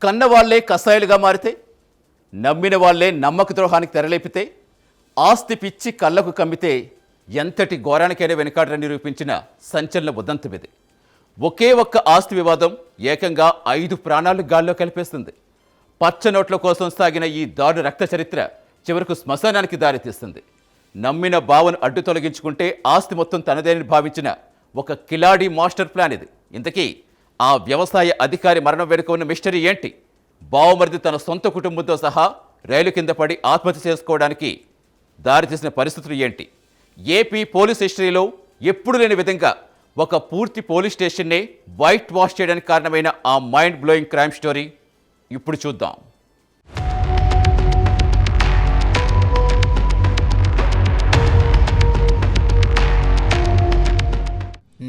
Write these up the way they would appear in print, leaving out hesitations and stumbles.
కన్నవాళ్లే కసాయిలుగా మారితే, నమ్మిన వాళ్లే నమ్మక ద్రోహానికి తెరలేపితే, ఆస్తి పిచ్చి కళ్ళకు కమ్మితే ఎంతటి ఘోరానికైనా వెనుకాడని నిరూపించిన సంచలన ఉదంతం ఇది. ఒకే ఒక్క ఆస్తి వివాదం ఏకంగా 5 ప్రాణాలు గాల్లో కలిపేస్తుంది. పచ్చనోట్ల కోసం సాగిన ఈ దారుణ రక్త చరిత్ర చివరకు శ్మశానానికి దారితీస్తుంది. నమ్మిన బావను అడ్డు తొలగించుకుంటే ఆస్తి మొత్తం తనదేని భావించిన ఒక కిలాడి మాస్టర్ ప్లాన్ ఇది. ఇంతకీ ఆ వ్యవసాయ అధికారి మరణం వెనుక ఉన్న మిస్టరీ ఏంటి? బావమరిది తన సొంత కుటుంబంతో సహా రైలు కింద పడి ఆత్మహత్య చేసుకోవడానికి దారితీసిన పరిస్థితులు ఏంటి? ఏపీ పోలీస్ హిస్టరీలో ఎప్పుడు లేని విధంగా ఒక పూర్తి పోలీస్ స్టేషన్నే వైట్ వాష్ చేయడానికి కారణమైన ఆ మైండ్ బ్లోయింగ్ క్రైమ్ స్టోరీ ఇప్పుడు చూద్దాం.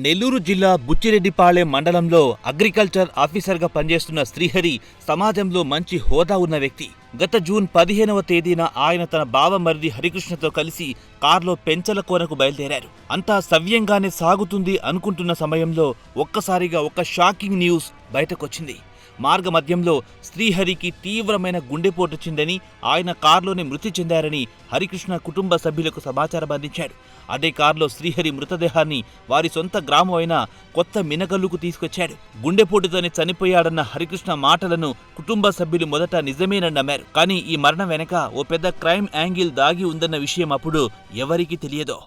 నెల్లూరు జిల్లా బుచ్చిరెడ్డిపాళెం మండలంలో అగ్రికల్చర్ ఆఫీసర్గా పనిచేస్తున్న శ్రీహరి సమాజంలో మంచి హోదా ఉన్న వ్యక్తి. గత జూన్ 15వ తేదీన ఆయన తన బావమరిది హరికృష్ణతో కలిసి కారులో పెంచల కోనకు బయలుదేరారు. అంతా సవ్యంగానే సాగుతుంది అనుకుంటున్న సమయంలో ఒక్కసారిగా ఒక షాకింగ్ న్యూస్ బయటకొచ్చింది. మార్గ మధ్యంలో శ్రీహరికి తీవ్రమైన గుండెపోటు వచ్చిందని, ఆయన కారులోనే మృతి చెందారని హరికృష్ణ కుటుంబ సభ్యులకు సమాచారం అందించాడు. అదే కారులో శ్రీహరి మృతదేహాన్ని వారి సొంత గ్రామం అయిన కొత్త మినగల్లుకు తీసుకొచ్చాడు. గుండెపోటుతోనే చనిపోయాడన్న హరికృష్ణ మాటలను కుటుంబ సభ్యులు మొదట నిజమేనని నమ్మారు. కానీ ఈ మరణం వెనక ఓ పెద్ద క్రైమ్ యాంగిల్ దాగి ఉందన్న విషయం అప్పుడు ఎవరికీ తెలియదో.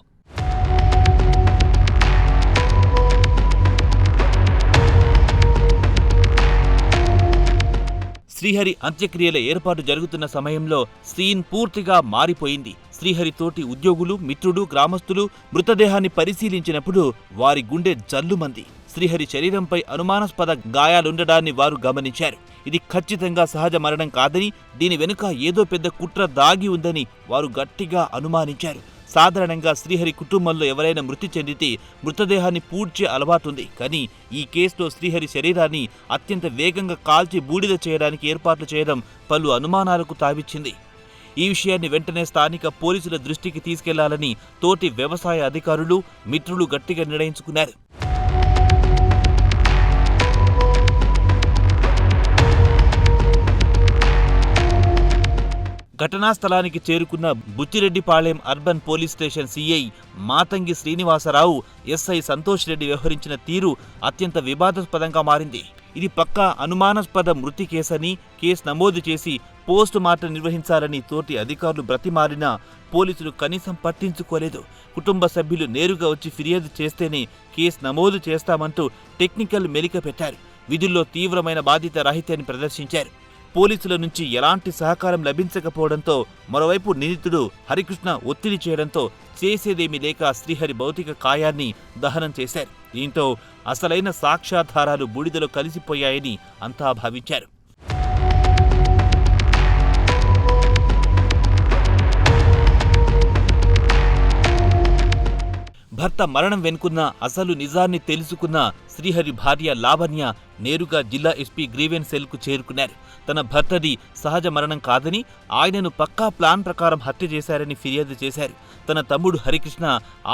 శ్రీహరి అంత్యక్రియల ఏర్పాటు జరుగుతున్న సమయంలో సీన్ పూర్తిగా మారిపోయింది. శ్రీహరి తోటి ఉద్యోగులు, మిత్రుడు, గ్రామస్తులు మృతదేహాన్ని పరిశీలించినప్పుడు వారి గుండె జల్లుమంది. శ్రీహరి శరీరంపై అనుమానాస్పద గాయాలుండడాన్ని వారు గమనించారు. ఇది ఖచ్చితంగా సహజ మరణం కాదని, దీని వెనుక ఏదో పెద్ద కుట్ర దాగి ఉందని వారు గట్టిగా అనుమానించారు. సాధారణంగా శ్రీహరి కుటుంబంలో ఎవరైనా మృతి చెందితే మృతదేహాన్ని పూడ్చే అలవాటుంది. కానీ ఈ కేసులో శ్రీహరి శరీరాన్ని అత్యంత వేగంగా కాల్చి బూడిద చేయడానికి ఏర్పాట్లు చేయడం పలు అనుమానాలకు తావిచ్చింది. ఈ విషయాన్ని వెంటనే స్థానిక పోలీసుల దృష్టికి తీసుకెళ్లాలని తోటి వ్యవసాయ అధికారులు, మిత్రులు గట్టిగా నిర్ణయించుకున్నారు. ఘటనా స్థలానికి చేరుకున్న Buchireddypalem urban police station CI Matangi Srinivasarao, SI Santosh Reddy వ్యవహరించిన తీరు అత్యంత వివాదాస్పదంగా మారింది. ఇది పక్కా అనుమానాస్పద మృతి కేసని కేసు నమోదు చేసి పోస్టు మార్టం నిర్వహించాలని తోటి అధికారులు బ్రతిమారినా పోలీసులు కనీసం పట్టించుకోలేదు. కుటుంబ సభ్యులు నేరుగా వచ్చి ఫిర్యాదు చేస్తేనే కేసు నమోదు చేస్తామంటూ టెక్నికల్ మెలిక పెట్టారు. విధుల్లో తీవ్రమైన బాధ్యత రాహిత్యాన్ని ప్రదర్శించారు. పోలీసుల నుంచి ఎలాంటి సహకారం లభించకపోవడంతో మరోవైపు నిందితుడు హరికృష్ణ ఒత్తిడి చేయడంతో చేసేదేమీ లేక శ్రీహరి భౌతిక కాయాన్ని దహనం చేశారు. దీంతో అసలైన సాక్ష్యాధారాలు బూడిదలో కలిసిపోయాయని అంతా భావించారు. భర్త మరణం వెనుకున్న అసలు నిజాన్ని తెలుసుకున్న శ్రీహరి భార్య లావణ్య నేరుగా జిల్లా ఎస్పీ గ్రీవెన్స్ సెల్కు చేరుకున్నారు. తన భర్తది సహజ మరణం కాదని, ఆయనను పక్కా ప్లాన్ ప్రకారం హత్య చేశారని ఫిర్యాదు చేశారు. తన తమ్ముడు హరికృష్ణ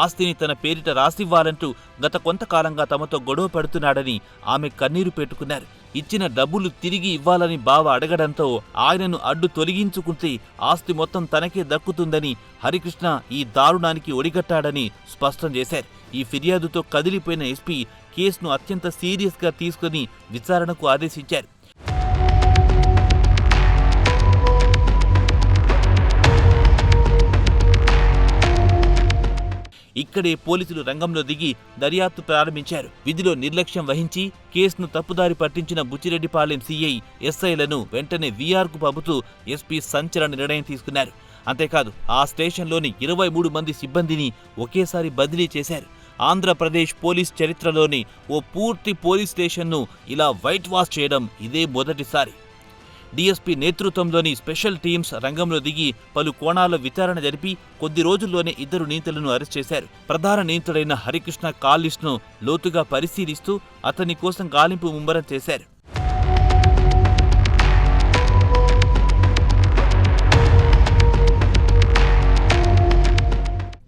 ఆస్తిని తన పేరిట రాసివ్వాలంటూ గత కొంతకాలంగా తమతో గొడవ పడుతున్నాడని ఆమె కన్నీరు పెట్టుకున్నారు. ఇచ్చిన డబ్బులు తిరిగి ఇవ్వాలని బావ అడగడంతో ఆయనను అడ్డు తొలగించుకుంటే ఆస్తి మొత్తం తనకే దక్కుతుందని హరికృష్ణ ఈ దారుణానికి ఒడిగట్టాడని స్పష్టం చేశారు. ఈ ఫిర్యాదుతో కదిలిపోయిన ఎస్పీ కేసును అత్యంత సీరియస్గా తీసుకుని విచారణకు ఆదేశించారు. ఇక్కడే పోలీసులు రంగంలో దిగి దర్యాప్తు ప్రారంభించారు. విధిలో నిర్లక్ష్యం వహించి కేసును తప్పుదారి పట్టించిన బుచ్చిరెడ్డిపాళెం సీఐ, ఎస్ఐలను వెంటనే వీఆర్కు పంపుతూ ఎస్పీ సంచలన నిర్ణయం తీసుకున్నారు. అంతేకాదు ఆ స్టేషన్లోని 23 మంది సిబ్బందిని ఒకేసారి బదిలీ చేశారు. ఆంధ్రప్రదేశ్ పోలీస్ చరిత్రలోని ఓ పూర్తి పోలీస్ స్టేషన్ను ఇలా వైట్ వాష్ చేయడం ఇదే మొదటిసారి. డీఎస్పీ నేతృత్వంలోని స్పెషల్ టీమ్స్ రంగంలో దిగి పలు కోణాల్లో విచారణ జరిపి కొద్ది రోజుల్లోనే 2 నిందితులను అరెస్ట్ చేశారు. ప్రధాన నిందితుడైన హరికృష్ణ కాల్ లిస్టును లోతుగా పరిశీలిస్తూ అతని కోసం గాలింపు ముమ్మరం చేశారు.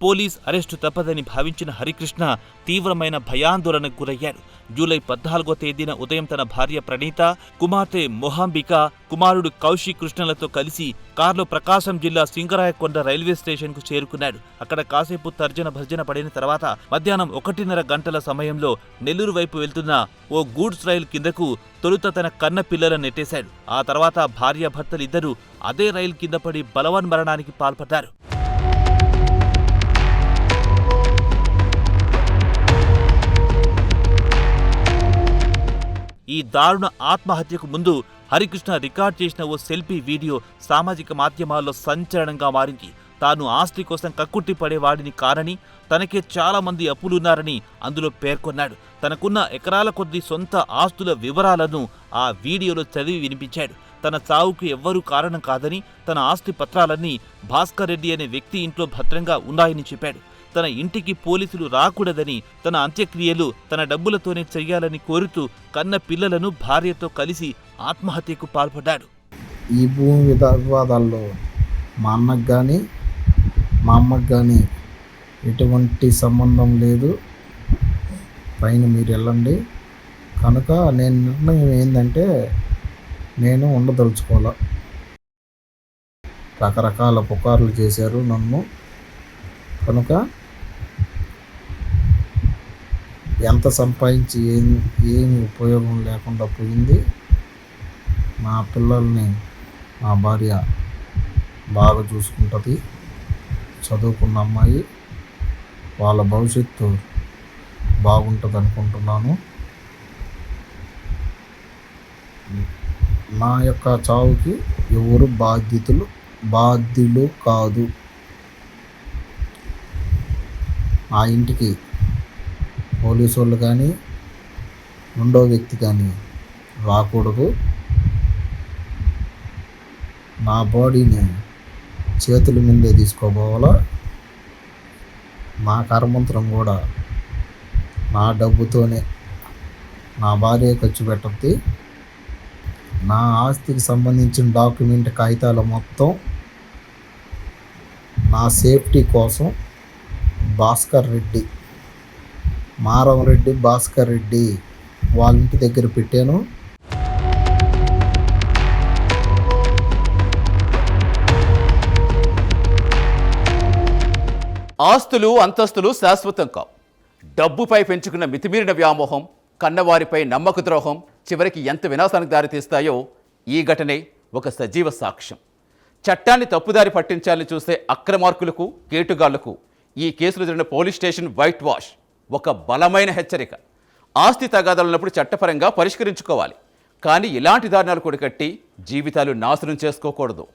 పోలీస్ అరెస్టు తప్పదని భావించిన హరికృష్ణ తీవ్రమైన భయాందోళనకు గురయ్యాడు. జూలై 14వ తేదీన ఉదయం తన భార్య ప్రణీత, కుమార్తె మొహాంబిక, కుమారుడు కౌశిక్ కృష్ణలతో కలిసి కారులో ప్రకాశం జిల్లా సింగరాయకొండ రైల్వే స్టేషన్కు చేరుకున్నాడు. అక్కడ కాసేపు తర్జన భర్జన పడిన తర్వాత మధ్యాహ్నం 1:30 గంటల సమయంలో నెల్లూరు వైపు వెళ్తున్న ఓ గూడ్స్ రైలు కిందకు తొలుత తన కన్న పిల్లలను నెట్టేశాడు. ఆ తర్వాత భార్యాభర్తలిద్దరూ అదే రైలు కింద పడి బలవన్మరణానికి పాల్పడ్డారు. ఈ దారుణ ఆత్మహత్యకు ముందు హరికృష్ణ రికార్డ్ చేసిన ఓ సెల్ఫీ వీడియో సామాజిక మాధ్యమాల్లో సంచలనంగా మారింది. తాను ఆస్తి కోసం కక్కుర్తి పడేవాడిని కానని, తనకే చాలా మంది అప్పులున్నారని అందులో పేర్కొన్నాడు. తనకున్న ఎకరాల కొద్దీ సొంత ఆస్తుల వివరాలను ఆ వీడియోలో చదివి వినిపించాడు. తన చావుకు ఎవ్వరూ కారణం కాదని, తన ఆస్తి పత్రాలన్నీ భాస్కర్ రెడ్డి అనే వ్యక్తి ఇంట్లో భద్రంగా ఉన్నాయని చెప్పాడు. తన ఇంటికి పోలీసులు రాకూడదని, తన అంత్యక్రియలు తన డబ్బులతోనే చెయ్యాలని కోరుతూ కన్న పిల్లలను భార్యతో కలిసి ఆత్మహత్యకు పాల్పడ్డాడు. ఈ భూమి వివాదాల్లో మా అన్నకు కానీ మా అమ్మకు కానీ ఎటువంటి సంబంధం లేదు. పైన మీరు వెళ్ళండి. కనుక నేను నిర్ణయం ఏంటంటే నేను ఉండదలుచుకోవాలా. రకరకాల పుకార్లు చేశారు నన్ను. కనుక ఎంత సంపాదించి ఏమి ఉపయోగం లేకుండా పోయింది. మా పిల్లల్ని మా భార్య బాగా చూసుకుంటుంది. చదువుకున్న అమ్మాయి, వాళ్ళ భవిష్యత్తు బాగుంటుంది అనుకుంటున్నాను. నా యొక్క చావుకి ఎవరు బాధ్యులు కాదు. ఆ ఇంటికి పోలీసు వాళ్ళు కానీ రెండో వ్యక్తి కానీ రాకూడదు. నా బాడీని చేతుల మీదే తీసుకోపోవాలా. నా కర్మంత్రం కూడా నా డబ్బుతోనే నా భార్య ఖర్చు పెట్టద్ది. నా ఆస్తికి సంబంధించిన డాక్యుమెంట్ కాగితాలు మొత్తం నా సేఫ్టీ కోసం భాస్కర్ రెడ్డి, మారం రెడ్డి భాస్కర్ రెడ్డి వాళ్ళ ఇంటి దగ్గర పెట్టాను. ఆస్తులు అంతస్తులు శాశ్వతం కావు. డబ్బుపై పెంచుకున్న మితిమీరిన వ్యామోహం, కన్నవారిపై నమ్మక ద్రోహం చివరికి ఎంత వినాశానికి దారితీస్తాయో ఈ ఘటనే ఒక సజీవ సాక్ష్యం. చట్టాన్ని తప్పుదారి పట్టించాలని చూసే అక్రమార్కులకు, కేటుగాళ్లకు ఈ కేసులో జరిగిన పోలీస్ స్టేషన్ వైట్ వాష్ ఒక బలమైన హెచ్చరిక. ఆస్తి తగాదాలున్నప్పుడు చట్టపరంగా పరిష్కరించుకోవాలి, కానీ ఇలాంటి దారుణాలు కొడికట్టి జీవితాలు నాశనం చేసుకోకూడదు.